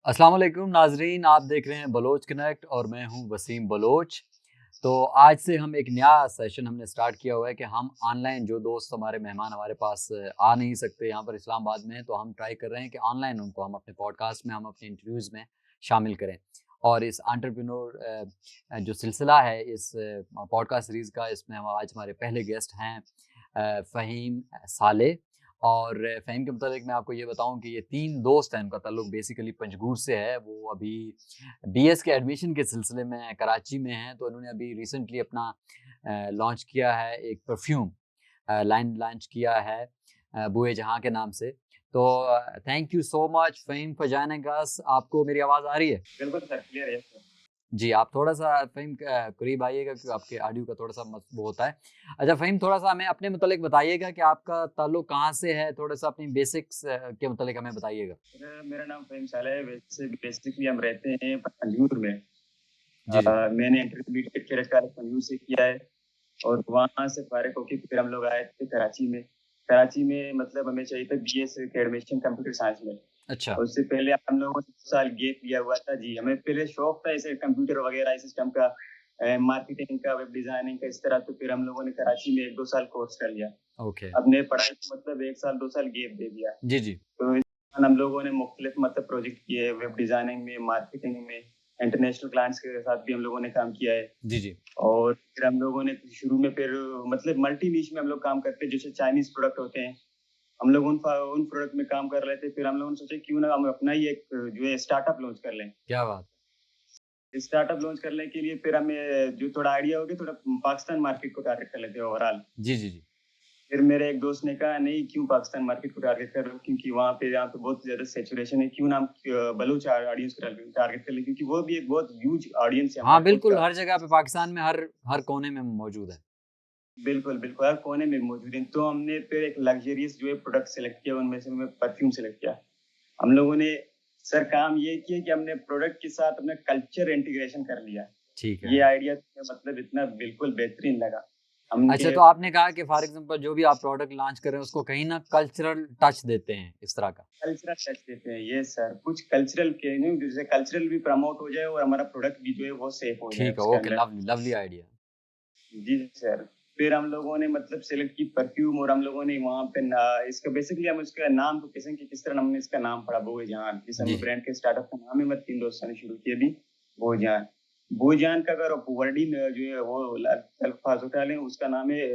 अस्सलाम वालेकुम नाजरीन, आप देख रहे हैं बलोच कनेक्ट और मैं हूं वसीम बलोच। तो आज से हम एक नया सेशन हमने स्टार्ट किया हुआ है कि हम ऑनलाइन जो दोस्त हमारे मेहमान हमारे पास आ नहीं सकते, यहाँ पर इस्लामाबाद में हैं, तो हम ट्राई कर रहे हैं कि ऑनलाइन उनको हम अपने पॉडकास्ट में, हम अपने इंटरव्यूज़ में शामिल करें। और इस एंटरप्रेन्योर जो सिलसिला है इस पॉडकास्ट सीरीज़ का, इसमें हम आज हमारे पहले गेस्ट हैं फ़हीम साले। और फ़हीम के मुताबिक मैं आपको ये बताऊँ कि ये 3 दोस्त हैं, उनका ताल्लुक बेसिकली पंजगूर से है। वो अभी बीएस के एडमिशन के सिलसिले में कराची में हैं, तो उन्होंने अभी रिसेंटली अपना लॉन्च किया है एक परफ्यूम लाइन लॉन्च किया है बूए जहाँ के नाम से। तो thank you so much Fahim for joining us. आपको मेरी आवाज़ आ रही है? बिल्कुल सर, क्लियर है सर। जी, आप थोड़ा-सा फ़हीम करीब आइएगा क्योंकि आपके ऑडियो का थोड़ा-सा वो होता है। अच्छा फ़हीम, थोड़ा-सा हमें अपने मुतालिक बताइएगा कि आपका ताल्लुक कहाँ से है? थोड़ा-सा अपनी बेसिक्स के मुतालिक हमें बताइएगा। सर, मेरा नाम फ़हीम साला है। वैसे बेसिकली हम रहते हैं पंजूर में। जी, जी। मैंने इंटरमीडिएट कॉलेज पंजूर से किया है और वहाँ से फारिग होके फिर हम लोग आए थे कराची में। कराची में मतलब हमें चाहिए था बीएस के एडमिशन कंप्यूटर साइंस में। अच्छा, उससे पहले हम लोगों ने 2 साल गैप लिया हुआ था। जी, हमें पहले शौक था ऐसे कंप्यूटर वगैरह सिस्टम का, मार्केटिंग का, वेब डिज़ाइनिंग का, इस तरह। तो फिर हम लोगों ने कराची में 1-2 साल कोर्स कर लिया। ओके। अपने पढ़ाई को मतलब 1 साल 2 साल गैप दे दिया। जी, जी। तो इस दौरान हम लोगों ने मुख्तलिफ मतलब प्रोजेक्ट किए, वेब डिज़ाइनिंग में, मार्केटिंग में, इंटरनेशनल क्लाइंट्स के साथ भी हम लोगों ने काम किया है। जी, जी। और फिर हम लोगों ने शुरू में फिर मतलब मल्टी निश में हम लोग काम करते हैं, जैसे चाइनीज़ प्रोडक्ट होते हैं। हम लोग उन प्रोडक्ट में काम कर रहे थे, फिर हम लोगों ने सोचा क्यों ना हम अपना ही एक जो है स्टार्टअप लॉन्च कर लें। क्या बात! स्टार्टअप लॉन्च करने के लिए फिर हमें जो थोड़ा आइडिया हो गया, थोड़ा पाकिस्तान मार्केट को टारगेट कर लेते हैं ओवरऑल। जी, जी, जी। फिर मेरे एक दोस्त ने कहा नहीं क्यों पाकिस्तान मार्केट को टारगेट कर रहे हो, क्योंकि यहाँ पे बहुत ज्यादा सैचुरेशन है, क्यों ना हम बलूच ऑडियंस को टारगेट कर ले, क्योंकि वो भी एक बहुत ह्यूज ऑडियंस है हाँ, हमारे खुद बिल्कुल, का। हर जगह पे पाकिस्तान में हर हर कोने में मौजूद है। बिल्कुल बिल्कुल हर कोने में मौजूद है। तो हमने फिर एक लग्जरियस जो है प्रोडक्ट सेलेक्ट किया, उनमें से हमें परफ्यूम सेलेक्ट किया। हम लोगों ने सर काम ये किया कि हमने प्रोडक्ट के साथ अपना कल्चर इंटीग्रेशन कर लिया। ठीक ये है। आइडिया मतलब इतना बिल्कुल बेहतरीन लगा। अच्छा, हमने तो आपने कहा कि फॉर एग्ज़ाम्पल जो भी आप प्रोडक्ट लॉन्च कर रहे हैं, उसको कहीं न कल्चरल टच देते हैं, इस तरह का। कल्चरल टच देते हैं, ये सर कुछ कल्चरल के नहीं, जैसे कल्चरल भी प्रमोट हो जाए और हमारा प्रोडक्ट भी जो है वो सेफ हो जाए ठीक है, उसके ओके, अंदर। Lovely, lovely idea. जी सर। फिर हम लोगों ने मतलब सेलेक्ट की परफ्यूम, और हम लोगों ने वहाँ पे इसका बेसिकली हम इसका नाम तो कैसे कि किस तरह हमने इसका नाम पड़ा भूजान, जिस जी, हम जी। ब्रांड के स्टार्टअप का नाम है, मैं 3 दोस्तों ने शुरू किया अभी भूजान। भूजान का अगर वर्डिंग जो है वो अल्फाज उठा लें, उसका नाम है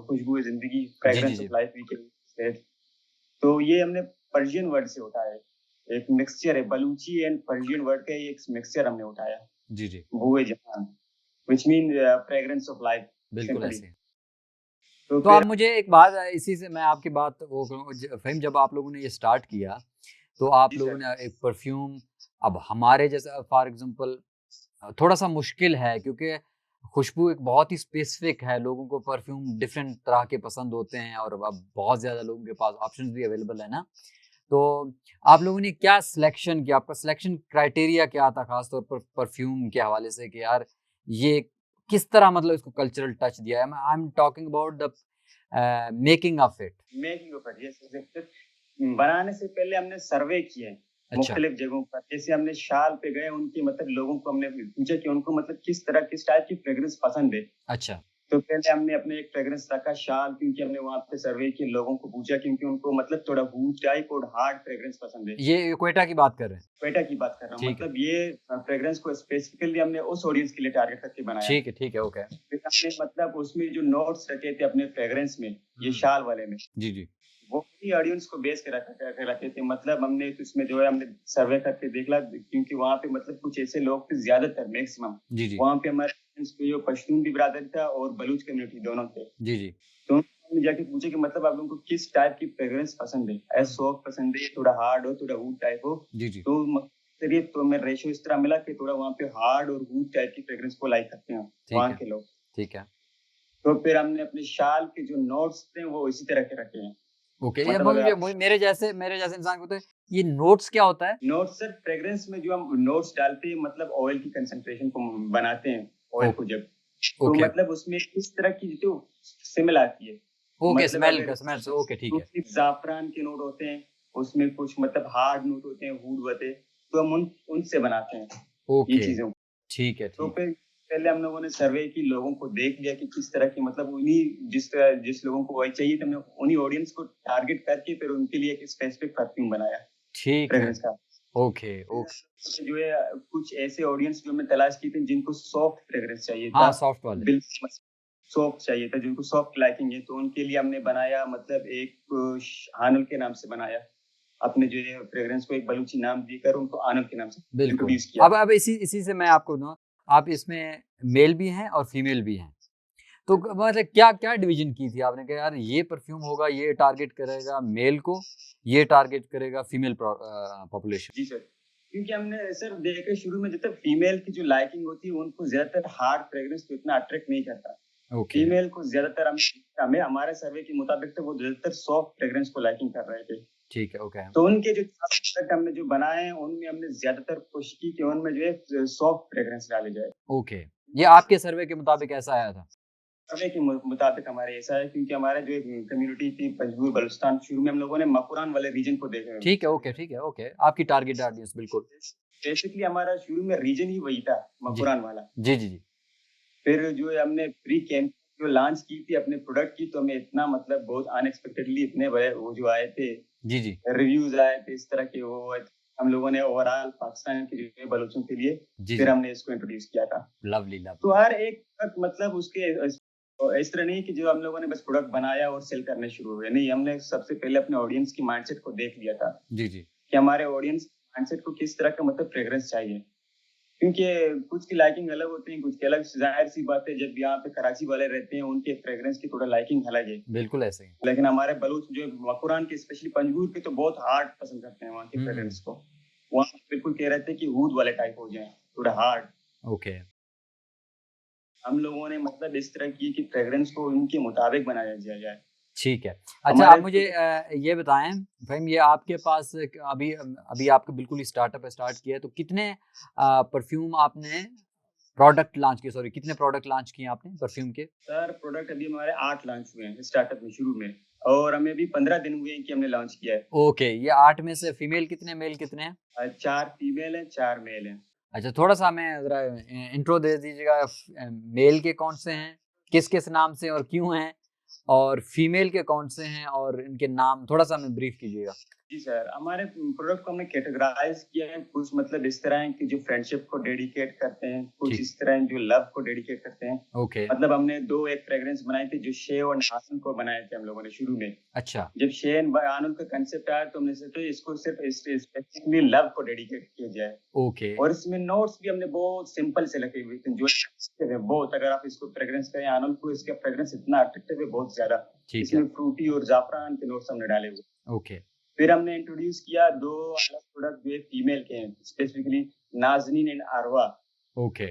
खुशबू जिंदगी, जी, जी, फ्रेग्रेंस जी। Of life we can say. तो ये हमने पर्शियन वर्ड से उठाया है। एक मिक्सचर है, बलूची एंड पर्शियन वर्ड का एक मिक्सचर हमने उठाया, जी, जी। भूए जहान, which mean fragrance of life बिल्कुल सिंपली। ऐसे ही। तो तो फिर आप मुझे एक बात इसी से मैं आपकी बात वो करूँ फ़हीम, जब आप लोगों ने ये स्टार्ट किया, तो आप जी लोगों सर। ने एक परफ्यूम, अब हमारे जैसा फॉर एग्ज़ाम्पल थोड़ा-सा मुश्किल है क्योंकि खुशबू एक बहुत ही स्पेसिफ़िक है, लोगों को परफ्यूम डिफ़रेंट तरह के पसंद होते हैं और अब बहुत ज़्यादा लोगों के पास ऑप्शंस भी अवेलेबल है ना। तो आप लोगों ने क्या सिलेक्शन किया? आपका सिलेक्शन क्राइटेरिया क्या था ख़ास तौर पर परफ्यूम के हवाले से कि यार ये किस तरह मतलब इसको कल्चरल टच दिया है? I am talking about the making of it. Making of it, yes. बनाने से पहले हमने सर्वे किए अच्छा, मुख्तलिफ जगहों पर। जैसे हमने शाल पे गए, उनकी मतलब लोगों को हमने पूछा कि उनको मतलब किस टाइप की फ्रेग्रेंस पसंद है। अच्छा। तो पहले हमने अपने एक फ्रेग्रेंस रखा शाल, क्योंकि हमने वहाँ पे सर्वे किए, लोगों को पूछा, क्योंकि उनको मतलब थोड़ा वूड टाइप और हार्ड फ्रेग्रेंस पसंद है। ये क्वेटा की बात कर रहे हैं। क्वेटा की बात कर रहा हूँ, ठीक है। मतलब ये फ्रेग्रेंस को स्पेसिफिकली हमने उस ऑडियंस के लिए टारगेट करके बनाया। ठीक है, ओके। फिर हमने मतलब उसमें जो नोट्स रखे थे अपने फ्रेग्रेंस में, ये हुँ। शाल वाले में, जी, जी। वो भी ऑडियंस को बेस के रखे थे। मतलब हमने तो इसमें जो है हमने सर्वे करके देखला, क्योंकि वहाँ पे मतलब कुछ ऐसे लोग थे, ज़्यादातर मैक्सिमम जी, जी। वहाँ पे हमारे ऑडियंस पे जो पश्तून भी बिरादरी था और बलूच कम्युनिटी दोनों थे। जी, जी। तो हमने जाके पूछा कि मतलब आप लोगों को किस टाइप की फ्रेग्रेंस पसंद है? हुँ। सॉफ्ट पसंद है, थोड़ा हार्ड हो, थोड़ा वुड टाइप हो? जी, जी। तो चलिए, तो मैं रेशियो इस तरह मिला कि थोड़ा वहाँ पे हार्ड और वुड टाइप की फ्रेग्रेंस को लाइक करते हैं ठीक वहाँ है, के लोग। ठीक है। तो फिर हमने अपने शाल के जो नोट्स थे वो इसी तरह के रखे हैं। ओके, ये मतलब अगर मुझे आप मुझे मेरे जैसे इंसान को तो ये नोट्स क्या होता है? नोट्स सर, फ्रेग्रेंस में जो हम नोट्स डालते हैं, मतलब ऑयल की कंसंट्रेशन को बनाते हैं, ओ ऑयल को जब, तो ओके, मतलब उसमें इस तरह की जो स्मेल आती है। ओके, मतलब स्मेल अगर का स्मेल से ओके, ठीक है। जाफरान के नोट होते हैं, उसमें कुछ मतलब हार्ड नोट होते हैं, वुड होते हैं। तो हम उनसे बनाते हैं ये ओके, चीज़ों को। ठीक है, तो ठीक। फिर पहले हम लोगों ने सर्वे की, लोगों को देख लिया कि किस तरह की मतलब जिस लोगों को वही चाहिए तो हमने उन्हीं ऑडियंस को टारगेट करके फिर उनके लिए एक स्पेसिफिक परफ्यूम बनाया, ठीक है। फ्रेग्रेंस का। Okay, okay. फिर जो है कुछ ऐसे ऑडियंस जो मैं तलाश की थी जिनको सॉफ्ट फ्रेग्रेंस चाहिए था, हाँ, सॉफ्ट वाले। बिल्कुल सॉफ्ट चाहिए था, जिनको सॉफ्ट लाइकिंग है, तो उनके लिए हमने बनाया मतलब एक हानल के नाम से बनाया। अपने जो है फ्रेग्रेंस को एक बलूची नाम देकर उनको आनंद के नाम से बिल्कुल। इंट्रोड्यूस किया। अब इसी इसी से मैं आपको ना, आप इसमें मेल भी हैं और फीमेल भी हैं। तो मतलब क्या-क्या डिवीज़न की थी आपने कि यार ये परफ्यूम होगा, ये टारगेट करेगा मेल को, ये टारगेट करेगा फीमेल पॉपुलेशन? जी सर, क्योंकि हमने सर देखा शुरू में जब तक फीमेल की जो लाइकिंग होती है उनको ज्यादातर हार्ड फ्रेग्रेंस तो इतना अट्रैक्ट नहीं करता। ओके, फीमेल को ज्यादातर हमें हमारे सर्वे के मुताबिक तो वो ज्यादातर सॉफ्ट फ्रेग्रेंस को लाइकिंग कर रहे थे। ठीक है, ओके, तो उनके जो प्रोडक्ट हमने जो बनाए हैं उनमें हमने ज्यादातर कोशिश की कि उनमें जो है सॉफ्ट फ्रेग्रेंस डाले जाए। ओके। ये आपके सर्वे के मुताबिक ऐसा आया था? सर्वे के मुताबिक हमारे ऐसा है क्योंकि हमारा जो कम्युनिटी थी पंजगुर बलुचिस्तान, शुरू में हम लोगों ने मकुरान वाले रीजन को देखा। ठीक है, ओके। आपकी टारगेट ऑडियंस बिल्कुल। बेसिकली हमारा शुरू में रीजन ही वही था, जी। मकुरान वाला। जी, जी, जी। फिर जो है हमने प्री कैंप जो लॉन्च की थी अपने प्रोडक्ट की, तो हमें इतना मतलब बहुत अनएक्सपेक्टेडली इतने बड़े वो जो आए थे, जी, जी। रिव्यूज आए थे इस तरह के, वो हम लोगों ने ओवरऑल पाकिस्तान के जो है बलूचों के लिए जी, फिर जी। हमने इसको इंट्रोड्यूस किया था। Lovely, lovely. तो हर एक प्रोडक्ट मतलब उसके इस तरह नहीं कि जो हम लोगों ने बस प्रोडक्ट बनाया और सेल करने शुरू हुए, नहीं, हमने सबसे पहले अपने ऑडियंस की माइंडसेट को देख लिया था जी, जी। कि हमारे ऑडियंस माइंडसेट को किस तरह का मतलब फ्रेग्रेंस चाहिए, क्योंकि कुछ की लाइकिंग अलग होती है, कुछ की अलग। जाहिर सी बात है, जब यहाँ पे कराची वाले रहते हैं उनके फ्रेग्रेंस की थोड़ा लाइकिंग अलग है, बिल्कुल ऐसे ही। लेकिन हमारे बलूच जो मकुरान के स्पेशली पंजगूर के तो बहुत हार्ड पसंद करते हैं वहाँ के हुँ, फ्रेग्रेंस हुँ। को। वहाँ बिल्कुल कह रहे थे कि ऊद वाले टाइप हो जाए, थोड़ा हार्ड। ओके। हम लोगों ने मतलब इस तरह की कि फ्रेग्रेंस को उनके मुताबिक बनाया दिया जाए। ठीक है। अच्छा, आप हमारे मुझे ये बताएँ फ़हीम, ये आपके पास अभी आपका बिल्कुल ही स्टार्टअप स्टार्ट किया है, तो कितने परफ्यूम आपने प्रोडक्ट लॉन्च किए, सॉरी, कितने प्रोडक्ट लॉन्च किए आपने परफ्यूम के? सर प्रोडक्ट अभी हमारे 8 लॉन्च हुए हैं स्टार्टअप में शुरू में, और हमें अभी 15 दिन हुए हैं कि हमने लॉन्च किया है। ओके, ये 8 में से फीमेल कितने, मेल कितने हैं? 4 फीमेल हैं, 4 मेल हैं। अच्छा, थोड़ा-सा हमें ज़रा इंट्रो दे दीजिएगा। मेल के कौन से हैं? किस-किस नाम से और क्यों हैं? और फीमेल के कौन से हैं और इनके नाम थोड़ा-सा हमें ब्रीफ कीजिएगा। जी सर, हमारे प्रोडक्ट को हमने कैटेगराइज़ किया है, कुछ मतलब इस तरह हैं कि जो फ्रेंडशिप को डेडिकेट करते हैं, कुछ ठीक, इस तरह हैं जो लव को डेडिकेट करते हैं। ओके, मतलब हमने 2 एक फ्रेग्रेंस बनाए थे जो शे और नाज़िम को बनाए थे हम लोगों ने शुरू में। अच्छा, जब शेन बयानुल का कांसेप्ट आया तो हमने सोचा इसको सिर्फ स्पेसिफिकली लव को डेडिकेट किया जाए, ओके, और इसमें नोट्स भी हमने बहुत सिंपल से लगे हुए थे जो है बहुत। अगर आप इसको फ्रेग्रेंस करें आनुल को, इसका फ्रेग्रेंस इतना अट्रैक्टिव है बहुत ज्यादा। ठीक है, इसमें फ्रूटी और जाफरान के नोट्स हमने डाले हुए। ओके, फिर हमने इंट्रोड्यूस किया 2 अलग प्रोडक्ट जो है फीमेल के हैं, specifically Nazneen and Arwa. Okay.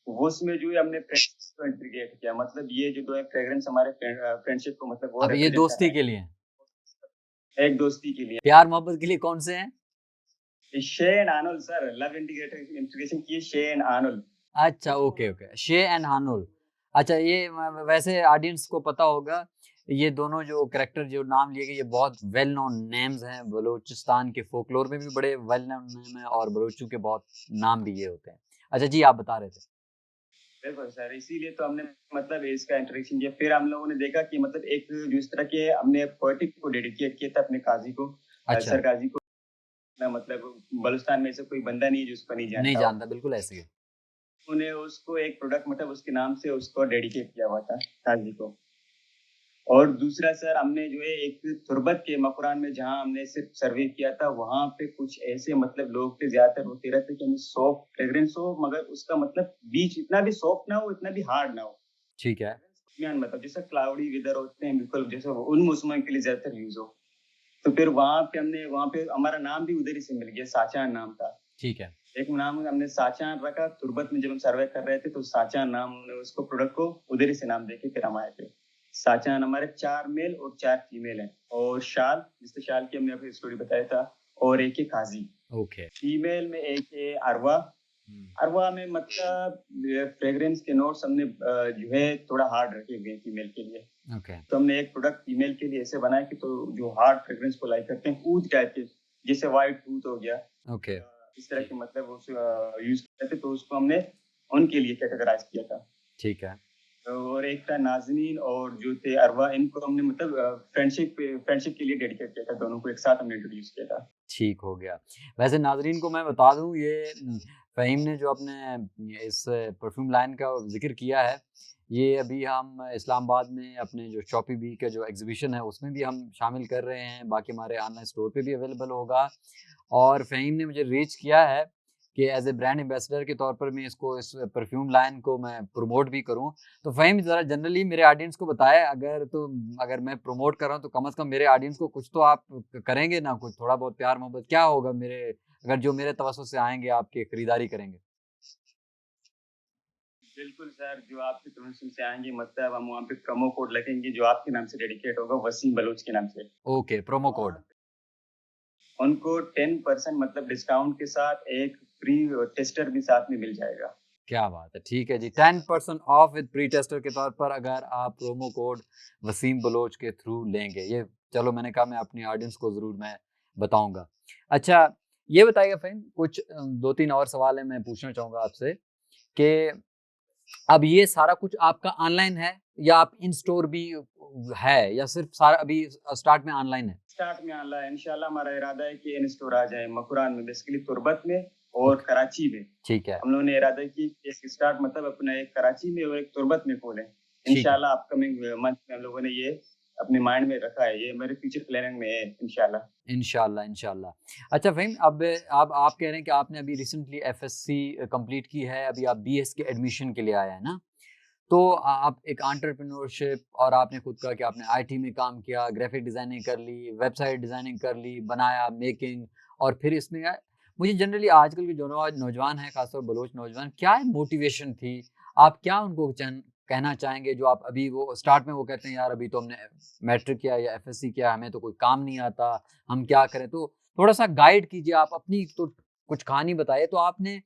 वो उसमें जो है हमने फ्रेंडशिप को इंटीग्रेट किया, मतलब ये जो 2 है फ्रेग्रेंस हमारे फ्रेंडशिप को मतलब वो अब ये रिप्रेजेंट कर दोस्ती रहे के लिए हैं। हैं, एक दोस्ती के लिए। प्यार-मोहब्बत के लिए कौन से हैं? शे एंड आनुल सर, लव इंटीग्रेशन किए शे एंड आनुल। अच्छा, ओके, ओके। शे एंड हानुल। अच्छा, ये वैसे ऑडियंस को पता होगा, ये दोनों जो कैरेक्टर जो नाम लिए गए, ये बहुत वेल नोन नेम्स हैं। बलूचिस्तान के फ़ोकलोर में भी बड़े वेल नोन नेम हैं और बलूचियों के बहुत नाम भी ये होते हैं। अच्छा जी, आप बता रहे थे। बिल्कुल सर, इसीलिए तो हमने मतलब इसका इंट्रोडक्शन किया। फिर हम लोगों ने देखा कि मतलब एक जो इस तरह के हमने पोएटिक को डेडिकेट किया था अपने काज़ी को, अच्छा, सर काज़ी को। ना मतलब बलूचिस्तान में ऐसा कोई बंदा नहीं है जो उसको नहीं नहीं जानता हो। जानता, बिल्कुल ऐसे ही है। उन्होंने उसको एक प्रोडक्ट मतलब उसके नाम से उसको डेडिकेट किया हुआ था काज़ी को। और दूसरा सर हमने जो है एक तुर्बत के मकुरान में जहाँ हमने सिर्फ सर्वे किया था, वहाँ पे कुछ ऐसे मतलब लोग थे, ज्यादातर वो कह रहे थे कि हमें सॉफ्ट फ्रेग्रेंस हो, मगर उसका मतलब बीच इतना भी सॉफ्ट ना हो, इतना भी हार्ड ना हो। ठीक है, मतलब जैसे क्लाउडी वेदर होते हैं बिल्कुल, जैसे वो उन मौसमों के लिए ज्यादातर यूज हो। तो फिर वहाँ पे हमारा नाम भी उधर ही से मिल गया, साचान नाम था। ठीक है, एक नाम हमने साचान रखा तुर्बत में, जब हम सर्वे कर रहे थे तो साचान नाम हमने उसको प्रोडक्ट को उधर ही से नाम देके फिर हम आए थे। साचान हमारे 4 मेल और 4 फीमेल हैं, और शाल, जिससे शाल की हमने अभी स्टोरी बताया था, और एक है काजी। ओके। फीमेल में एक है अरवा। हुँ, अरवा में मतलब फ्रेग्रेंस के नोट्स हमने जो है थोड़ा हार्ड रखे हुए हैं फीमेल के लिए। ओके, तो हमने एक प्रोडक्ट फीमेल के लिए ऐसे बनाया कि तो जो हार्ड फ्रेग्रेंस को लाइक करते हैं, ऊद टाइप के, जैसे व्हाइट ऊद हो गया, ओके, इस तरह ठीक के मतलब उस यूज़ करते थे, तो उसको हमने उनके लिए कैटेगराइज़ किया था। ठीक है। और एक था नाज़नीन और जो थे अरवा, इनको हमने मतलब फ्रेंडशिप के लिए डेडिकेट किया था, दोनों को एक साथ हमने इंट्रोड्यूस किया था। ठीक हो गया। वैसे नाज़रीन को मैं बता दूँ ये फ़हीम ने जो अपने इस परफ्यूम लाइन का ज़िक्र किया है, ये अभी हम इस्लामाबाद में अपने जो शॉपी बी का जो एग्ज़िबिशन है उसमें भी हम शामिल कर रहे हैं, बाकी हमारे ऑनलाइन स्टोर पे भी अवेलेबल होगा। और फ़हीम ने मुझे रीच किया है कि एज़ ए ब्रांड एम्बेसडर के तौर पर मैं इस परफ्यूम लाइन को मैं प्रमोट भी करूँ। तो फ़हीम ज़रा जनरली मेरे ऑडियंस को बताएँ, अगर मैं प्रमोट कर रहा हूँ तो कम से कम मेरे ऑडियंस को कुछ तो आप करेंगे ना, कुछ थोड़ा बहुत प्यार मोहब्बत क्या होगा मेरे, अगर जो मेरे तवज्जुह से आएँगे आपकी खरीदारी करेंगे? बिल्कुल सर, जो आपके कमीशन से आएँगे मतलब हम वहाँ पे प्रोमो कोड लगेंगे जो आपके नाम से डेडिकेट होगा, वसीम बलोच के नाम से। Okay, promo code. उनको 10% मतलब डिस्काउंट के साथ एक फ्री टेस्टर भी साथ में मिल जाएगा। क्या बात है! ठीक है जी, 10% ऑफ विद प्री टेस्टर के तौर पर अगर आप प्रोमो कोड वसीम बलोच के थ्रू लेंगे। ये चलो मैंने कहा मैं अपनी ऑडियंस को ज़रूर मैं बताऊँगा। अच्छा, ये बताइए फ़हीम कुछ 2-3 और सवाल हैं मैं पूछना चाहूँगा आपसे कि अब ये सारा कुछ आपका ऑनलाइन है या आप इन स्टोर भी है या सिर्फ़ सारा अभी स्टार्ट में ऑनलाइन है? स्टार्ट में आना है, इंशाल्लाह हमारा इरादा है कि इन स्टोर आ जाए मकुरान में, बेसिकली तुर्बत में और ओके, कराची में। ठीक है, हम लोगों ने इरादा की कि एक स्टार्ट मतलब अपना एक कराची में और एक तुर्बत में खोलें। ठीक है। इंशाल्लाह अपकमिंग मंथ में हम लोगों ने ये अपने माइंड में रखा है, ये मेरे फ्यूचर प्लानिंग में है इंशाल्लाह। इंशाल्लाह, इंशाल्लाह। अच्छा फ़हीम अब आप कह रहे हैं कि आपने अभी रिसेंटली एफएससी कंप्लीट की है, अभी आप बीएस के एडमिशन के लिए आए हैं ना? तो आप एक एंटरप्रेन्योरशिप और आपने खुद कहा कि आपने आईटी में काम किया, ग्राफिक डिज़ाइनिंग कर ली, वेबसाइट डिज़ाइनिंग कर ली, बनाया, मेकिंग और फिर इसमें मुझे जनरली आजकल के जो नौजवान हैं, खासतौर बलोच नौजवान, क्या मोटिवेशन थी? आप क्या उनको कहना चाहेंगे जो आप अभी वो स्टार्ट में वो कहते हैं यार अभी तो हमने मैट्रिक किया या एफएससी किया, हमें तो कोई काम नहीं आता, हम क्या करें? तो थोड़ा-सा गाइड कीजिए आप अपनी तो कुछ कहानी बताइए। तो आपने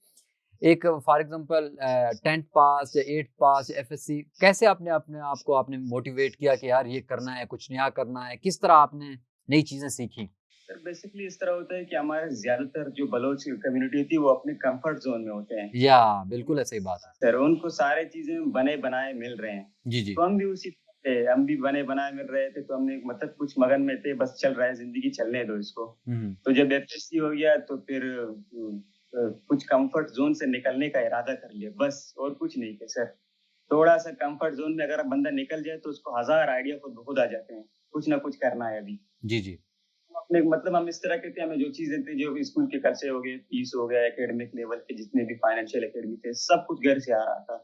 एक फॉर एग्जांपल 10th पास या 8th पास या एफएससी कैसे आपने अपने आप को आपने मोटिवेट किया कि यार ये करना है, कुछ नया करना है? किस तरह आपने नई चीज़ें सीखी? सर बेसिकली इस तरह होता है कि हमारे ज़्यादातर जो बलोच कम्युनिटी होती है वो अपने कंफर्ट ज़ोन में होते हैं। या बिल्कुल ऐसी बात है। सर उनको सारी चीज़ें बने-बनाए मिल रहे हैं। जी, जी। तो हम भी उसी तरह थे, हम भी बने-बनाए मिल रहे थे, तो हमने मतलब कुछ मगन में थे, बस चल रहा है ज़िंदगी चलने दो इसको। हुँ, हुँ। तो जब एफएससी हो गया तो फिर कुछ कंफर्ट ज़ोन से निकलने का इरादा कर लिया, बस और कुछ नहीं किया सर। थोड़ा-सा कंफर्ट ज़ोन में अगर बंदा निकल जाए तो उसको हज़ार आइडिया खुद ब खुद आ जाते हैं। कुछ ना कुछ करना है अभी। जी, जी। अपने मतलब हम इस तरह के थे, हमें जो चीज़ें थी, जो भी स्कूल के खर्चे हो गए, फीस हो गया, एकेडमिक लेवल के जितने भी फाइनेंशियल एकेडमी थे, सब कुछ घर से आ रहा था।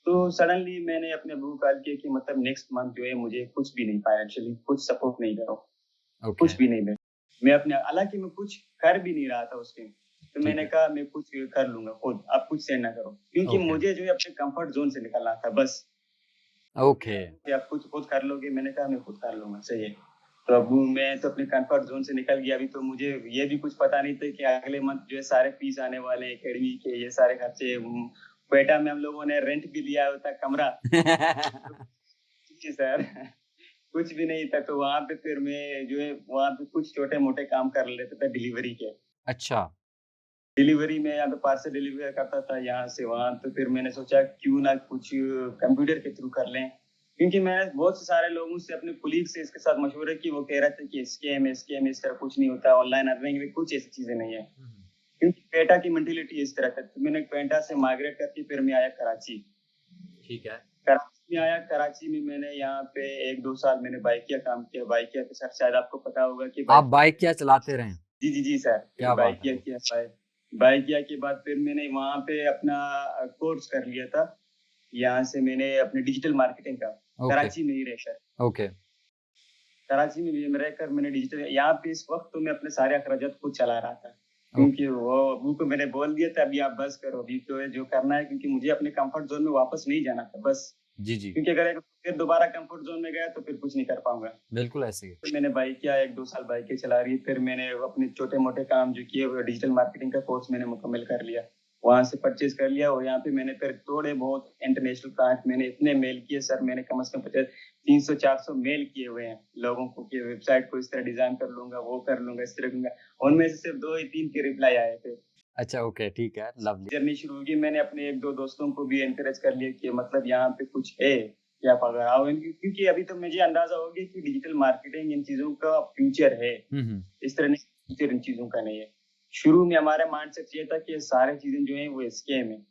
तो सडनली मैंने अपने अब्बू को कॉल किया कि मतलब नेक्स्ट मंथ जो है मुझे कुछ भी नहीं, फाइनेंशियली कुछ सपोर्ट नहीं करो, ओके, कुछ भी नहीं। मैं अपने हालाँकि मैं कुछ कर भी नहीं रहा था उस टाइम। तो ठीक मैंने है। कहा मैं कुछ कर लूँगा खुद, आप कुछ सेंड ना करो। क्योंकि ओके, मुझे जो है अपने कम्फर्ट ज़ोन से निकलना था बस। तो फिर ओके। अब्बू कि आप कुछ खुद कर लोगे? मैंने कहा मैं खुद कर लूँगा, सही है। तो अब्बू मैं तो अपने कम्फर्ट ज़ोन से निकल गया, अभी तो मुझे ये भी कुछ पता नहीं था कि अगले मंथ जो है सारे फीस आने वाले हैं, एकेडमी के ये सारे खर्चे। क्वेटा में हम लोगों ने रेंट भी लिया हुआ था कमरा। तो जी सर। कुछ भी नहीं था, तो वहाँ पे फिर मैं जो है वहाँ पे कुछ छोटे-मोटे काम कर लेता था डिलीवरी के। अच्छा, डिलीवरी में यहाँ पे पार्सल डिलीवर करता था यहाँ से वहाँ, तो फिर मैंने सोचा क्यों ना कुछ कंप्यूटर के थ्रू कर लें। क्योंकि मैंने बहुत से सारे लोगों से, अपने कोलीग से इसके साथ मशवरा की, वो कह रहे थे कि स्कैम है, इस तरह कुछ नहीं होता, ऑनलाइन अर्निंग में कुछ ऐसी चीज़ें नहीं है। हुँ, हुँ। क्योंकि क्वेटा की मेंटालिटी इस तरह का, तो मैंने क्वेटा से माइग्रेट करके फिर मैं आया कराची। ठीक है। कराची में आया, कराची में मैंने यहाँ पे 1-2 साल मैंने बाइकिया काम किया। बाइकिया के सर शायद आपको पता होगा कि आप बाइकिया बाइक क्या चलाते रहे? जी, जी, जी सर। फिर क्या बात है! बाइकिया किया, बाइकिया के बाद फिर मैंने वहाँ पे अपना कोर्स कर लिया था। यहाँ से मैंने अपने डिजिटल मार्केटिंग का, ओके, कराची में ही रहकर। ओके, कराची में भी रहकर मैंने डिजिटल, यहाँ पे इस वक़्त तो मैं अपने सारे अखराजात खुद चला रहा था। ओके। क्योंकि वो अब्बू को मैंने बोल दिया था अभी आप बस करो, अभी तो है जो करना है, क्योंकि मुझे अपने कम्फर्ट ज़ोन में वापस नहीं जाना था बस। जी, जी। क्योंकि अगर फिर दोबारा कम्फर्ट ज़ोन में गया तो फिर कुछ नहीं कर पाऊँगा। बिल्कुल ऐसे ही है। फिर मैंने बाइक किया, 1-2 साल बाइकें चला रही, फिर मैंने अपने छोटे-मोटे काम जो किए, वो डिजिटल मार्केटिंग का कोर्स मैंने मुकम्मल कर लिया। वहाँ से परचेज़ कर लिया और यहाँ पे मैंने फिर थोड़े बहुत इंटरनेशनल क्लाइंट, मैंने इतने मेल किए सर, मैंने कम से कम 50 300-400 मेल किए हुए हैं लोगों को कि वेबसाइट को इस तरह डिज़ाइन कर लूँगा, वो कर लूँगा, इस तरह करूँगा। उनमें से सिर्फ 2 या 3 के रिप्लाई आए थे। अच्छा, ओके, ठीक है, लवली। जर्नी शुरू की। मैंने अपने 1-2 दोस्तों को भी एनकरेज कर लिया कि मतलब यहाँ पे कुछ है, कि आप अगर आओ। क्योंकि अभी तो मुझे अंदाज़ा हो गया कि डिजिटल मार्केटिंग इन चीज़ों का फ्यूचर है। हुँ, हुँ। इस तरह नहीं, फ्यूचर इन चीज़ों का नहीं है। शुरू में हमारा माइंडसेट ये था कि ये सारी चीज़ें जो हैं वो स्कैम है।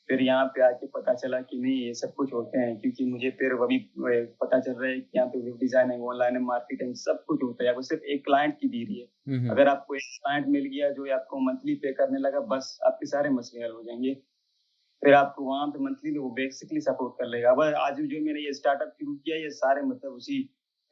फिर यहाँ पे आके पता चला कि नहीं, ये सब कुछ होते हैं। क्योंकि मुझे फिर अभी पता चल रहा है कि यहाँ पे वेब डिज़ाइनिंग, ऑनलाइन मार्केटिंग सब कुछ होता है। आपको सिर्फ़ एक क्लाइंट की देरी है। हुँ, हुँ। अगर आपको एक क्लाइंट मिल गया जो आपको मंथली पे करने लगा, बस आपके सारे मसले हल हो जाएँगे। फिर आपको वहाँ पे मंथली में वो बेसिकली सपोर्ट कर लेगा। अब आज जो मैंने ये स्टार्टअप शुरू किया है, ये सारे मतलब उसी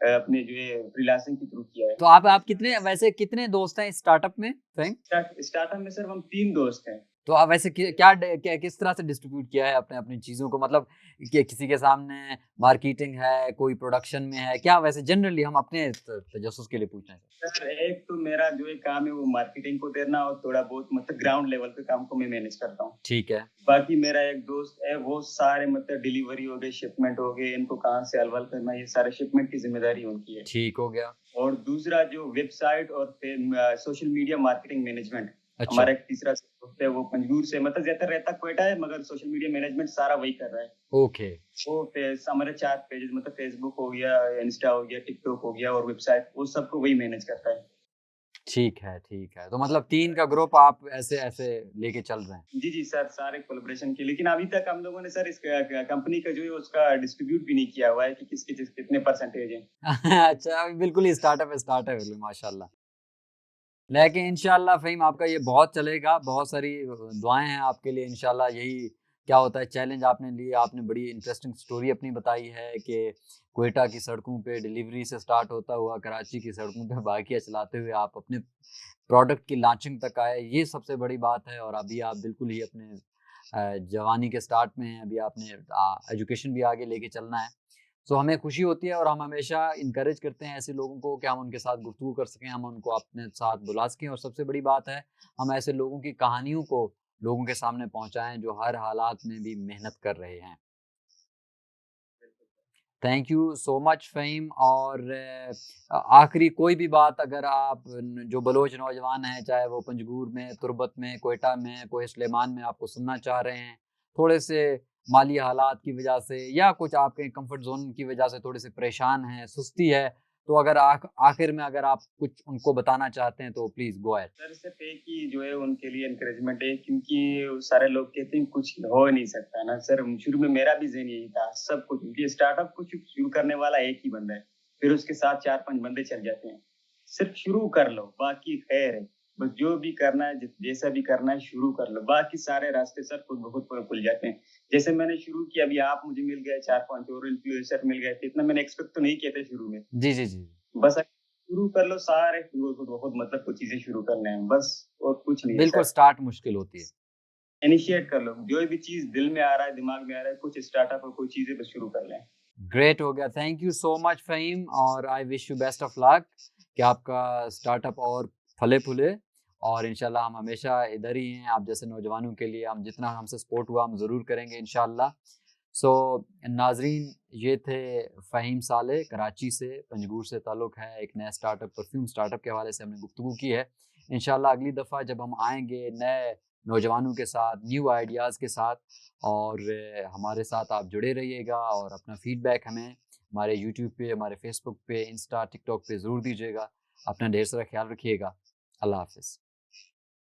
अपने जो है फ्रीलांसिंग के थ्रू किया है। तो आप कितने, वैसे कितने दोस्त हैं इस स्टार्टअप में, फ़हीम? स्टार्टअप में सिर्फ हम 3 दोस्त हैं। तो आप वैसे क्या किस तरह से डिस्ट्रीब्यूट किया है आपने अपनी चीज़ों को? मतलब कि किसी के सामने मार्केटिंग है, कोई प्रोडक्शन में है, क्या वैसे जनरली हम अपने तजस्सुस के लिए पूछ रहे हैं सर? सर, एक तो मेरा जो है काम है वो मार्केटिंग को देना, और थोड़ा बहुत मतलब ग्राउंड लेवल पे काम को मैं मैनेज करता हूँ। ठीक है, बाकी मेरा एक दोस्त है, वो सारे मतलब डिलीवरी हो गए, शिपमेंट हो गए, इनको कहाँ से अलवल करना, ये सारे शिपमेंट की ज़िम्मेदारी उनकी है। ठीक हो गया। और दूसरा जो वेबसाइट और सोशल मीडिया मार्केटिंग मैनेजमेंट, अच्छा, हमारा एक तीसरा दोस्त है, वो पंजगूर से मतलब ज़्यादातर रहता क्वेटा है, मगर सोशल मीडिया मैनेजमेंट सारा वही कर रहा है। ओके, वो हमारे 4 पेजेज़ मतलब फ़ेसबुक हो गया, इंस्टा हो गया, टिकटॉक हो गया और वेबसाइट, वो सबको वही मैनेज करता है। ठीक है, ठीक है। तो मतलब 3 का ग्रुप आप ऐसे-ऐसे लेके चल रहे हैं। जी, जी सर, सारे कोलैबोरेशन की, लेकिन अभी तक हम लोगों ने सर इस कंपनी का जो है उसका डिस्ट्रीब्यूट भी नहीं किया हुआ है कि किसके कितने परसेंटेज हैं। अच्छा, अभी बिल्कुल ही स्टार्टअप है बिल्कुल, माशाल्लाह। लेकिन इंशाल्लाह फ़हीम आपका ये बहुत चलेगा, बहुत सारी दुआएँ हैं आपके लिए इंशाल्लाह। यही क्या होता है, चैलेंज आपने लिया, आपने बड़ी इंटरेस्टिंग स्टोरी अपनी बताई है कि क्वेटा की सड़कों पे डिलीवरी से स्टार्ट होता हुआ कराची की सड़कों पे बाइकियाँ चलाते हुए आप अपने प्रोडक्ट की लॉन्चिंग तक आए, ये सबसे बड़ी बात है। और अभी आप बिल्कुल ही अपने जवानी के स्टार्ट में हैं, अभी आपने एजुकेशन भी आगे लेके चलना है। सो हमें खुशी होती है और हम हमेशा इनकरेज करते हैं ऐसे लोगों को कि हम उनके साथ गुफ्तगू कर सकें, हम उनको अपने साथ बुला सकें। और सबसे बड़ी बात है, हम ऐसे लोगों की कहानियों को लोगों के सामने पहुँचाएँ जो हर हालात में भी मेहनत कर रहे हैं। Thank you so much Faheem. और आखिरी कोई भी बात अगर आप जो बलोच नौजवान हैं, चाहे वो पंजगूर में, तुर्बत में, क्वेटा में, कोहे सुलेमान में आपको सुनना चाह रहे हैं, थोड़े से माली हालात की वजह से या कुछ आपके कंफर्ट ज़ोन की वजह से थोड़े से परेशान हैं, सुस्ती है, तो अगर आखिर में अगर आप कुछ उनको बताना चाहते हैं तो प्लीज़ गो अहेड। सर, सिर्फ एक ही जो है उनके लिए एनकरेजमेंट है, क्योंकि सारे लोग कहते हैं कुछ हो नहीं सकता ना सर। शुरू में मेरा भी ज़हन यही था, सब कुछ, क्योंकि स्टार्टअप कुछ शुरू करने वाला एक ही बंदा है, फिर उसके साथ 4-5 बंदे चल जाते हैं। सिर्फ शुरू कर लो, बाकी खैर है। बस जो भी करना है, जैसा भी करना है शुरू कर लो, बाकी सारे रास्ते सर खुद ब खुद खुल जाते हैं। जैसे मैंने शुरू किया, अभी आप मुझे मिल गए, 4-5 और इन्फ्लुएंसर मिल गए थे, इतना मैंने एक्सपेक्ट तो नहीं किया था शुरू में। जी, जी, जी। बस शुरू कर लो, सारे खुद ब खुद मतलब कुछ चीज़ें शुरू करने हैं, बस और कुछ नहीं है बिल्कुल सर। स्टार्ट मुश्किल होती है। इनिशिएट कर लो, जो भी चीज़ दिल में आ रहा है, दिमाग में आ रहा है, कुछ स्टार्टअप और कोई चीज़ें बस शुरू कर लें। ग्रेट हो गया। Thank you so much Faheem. और I wish you best of luck कि आपका स्टार्टअप और फले-फूले। और इंशाल्लाह हम हमेशा इधर ही हैं आप जैसे नौजवानों के लिए। हम जितना हमसे सपोर्ट हुआ हम ज़रूर करेंगे इंशाल्लाह। सो नाज़रीन, ये थे फ़हीम साले, कराची से, पंजगूर से ताल्लुक़ है। एक नया स्टार्टअप, परफ्यूम स्टार्टअप के हवाले से हमने गुफ्तगू की है। इंशाल्लाह अगली दफ़ा जब हम आएँगे नए नौजवानों के साथ, न्यू आइडियाज़ के साथ, और हमारे साथ आप जुड़े रहिएगा और अपना फीडबैक हमें हमारे यूट्यूब पे, हमारे फेसबुक पे, इंस्टा, टिकटॉक पे ज़रूर दीजिएगा। अपना ढेर सारा ख्याल रखिएगा। अल्लाह हाफ़िज़।